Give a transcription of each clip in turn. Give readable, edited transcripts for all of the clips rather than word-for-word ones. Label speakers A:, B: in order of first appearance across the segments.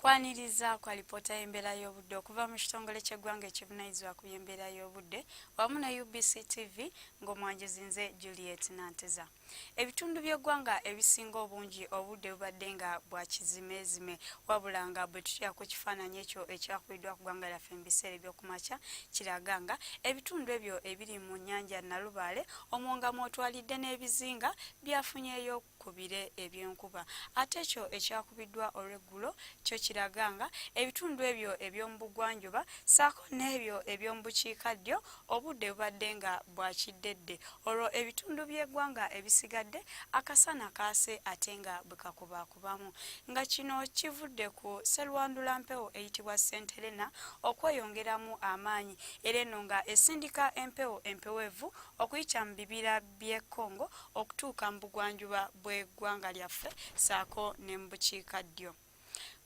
A: Kwaniriza kwa lipota y'embeera y'obudde okuva mu kitongole ky'eggwanga ekivunaanyizibwa ku by'embeera y'obudde wamu ne UBC TV ng'omwanjuzi nze Juliet Nanteza. Ebitundu by'eggwanga ebisinga obungi obudde bubadde nga bwa kizimeezime wabula nga bwe tutya ku kifaananyi ekyo ekyakubiddwa ku ggwanga lyaffe mu biseera eby'okumakya kiraga nga ebitundu ebyo ebiri mu nnyanja Nalubaale omwonga mw'otwalidde n'ebizinga byafunyeeyo ku bire eby'enkuba ate ekyo ekyakubiddwa olw'eggulo kyo kiraga nga ebitundu ebyo eby'omu bugwanjuba ssaako n'ebyo eby'omu bukiikaddyo obudde bubadde nga bwa kiddedde olwo ebitundu by'eggwanga ebisigadde akasana kaase ate nga bwe kakubaakubamu nga kino kivudde ku sserwandula mpewo eyitibwa St. Helena okweyongeramu amaanyi era eno nga esindika empewo empeweevu okuyita mu bibira by'e Congo okutuuka mu bugwanjuba bw'eggwanga lyaffe ssaako ne mu bukiikaddyo.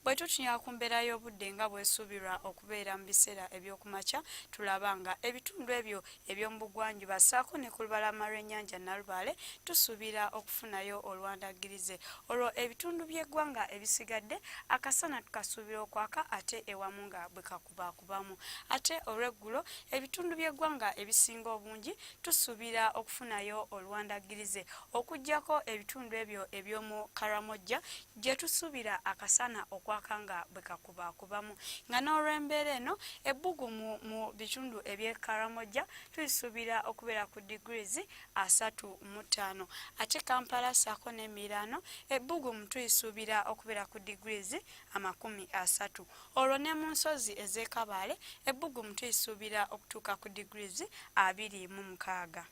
A: Bwe tutunya ku mbeera y'obudde nga bwesuubirwa okubeera mu biseera eby'okumakya tulaba nga ebitundu ebyo eby'omu bugwanjuba ssaako ne ku lubalama lw'ennyanja Nalubaale tusuubira okufunayo olwandagirize olwo ebitundu by'eggwanga ebisigadde akasana tukasuubira okwaka ate ewamu nga bwe kakubaakubamu ate olw'eggulo ebitundu by'eggwanga ebisinga obungi tusuubira okufunayo olwandagirize okuggyako ebitundu ebyo eby'omu Karamojja gye tusuubira akasana nga bwe kakubaakubamu nga n'olw'embeera eno ebbugumu mu bitundu eby'e Karamojja tuyisuubira okubeera ku degrees 35 ate Kampala ssaako n'emiriraano ebbugumu tuyisuubira okubeera ku degrees 30 olwo ne mu nsozi ez'e Kabaale ebbugumu tuyisuubira okutuuka ku degrees 26.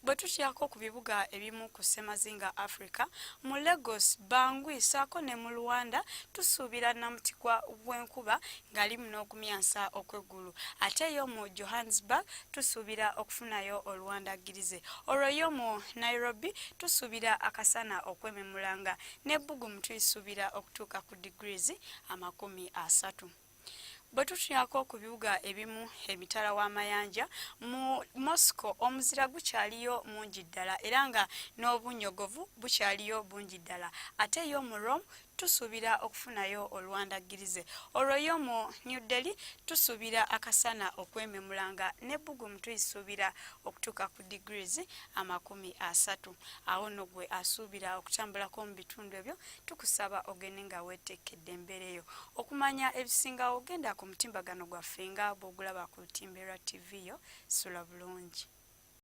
A: Bwe tutyako ku bibuga ebimu ku ssemazinga Africa mu Lagos, Bangui ssaako ne mu Luanda tusuubira namutikwa bw'enkuba ng'alimu n'okumyansa okw'eggulu ate yo mu Johannesburg tusuubira okufunayo olwandagirize olwo yo mu Nairobi tusuubira akasana okwememulanga n'ebbugumu tuyisuubira okutuuka ku degrees 30. Bwe tutunyako ku bibuga ebimu emitala w'amayanja mu Moscow omuzira gukyaliyo mungi ddala era nga n'obunyogovu bukyaliyo bungi ddala ate yo mu Rome tusuubira okufunayo olwandagirize olwo yo mu New Delhi tusuubira akasana okwememulanga n'ebbugumu tuyisuubira okutuuka ku degrees 30. awo nno gwe asuubira okutambulako mu bitundu ebyo tukusaba ogende nga weetekedde embeera eyo okumanya ebisingawo genda ku mutimbagano gwaffe nga bw'ogulaba ku Lutimbe lwa TV yo sula bulungi.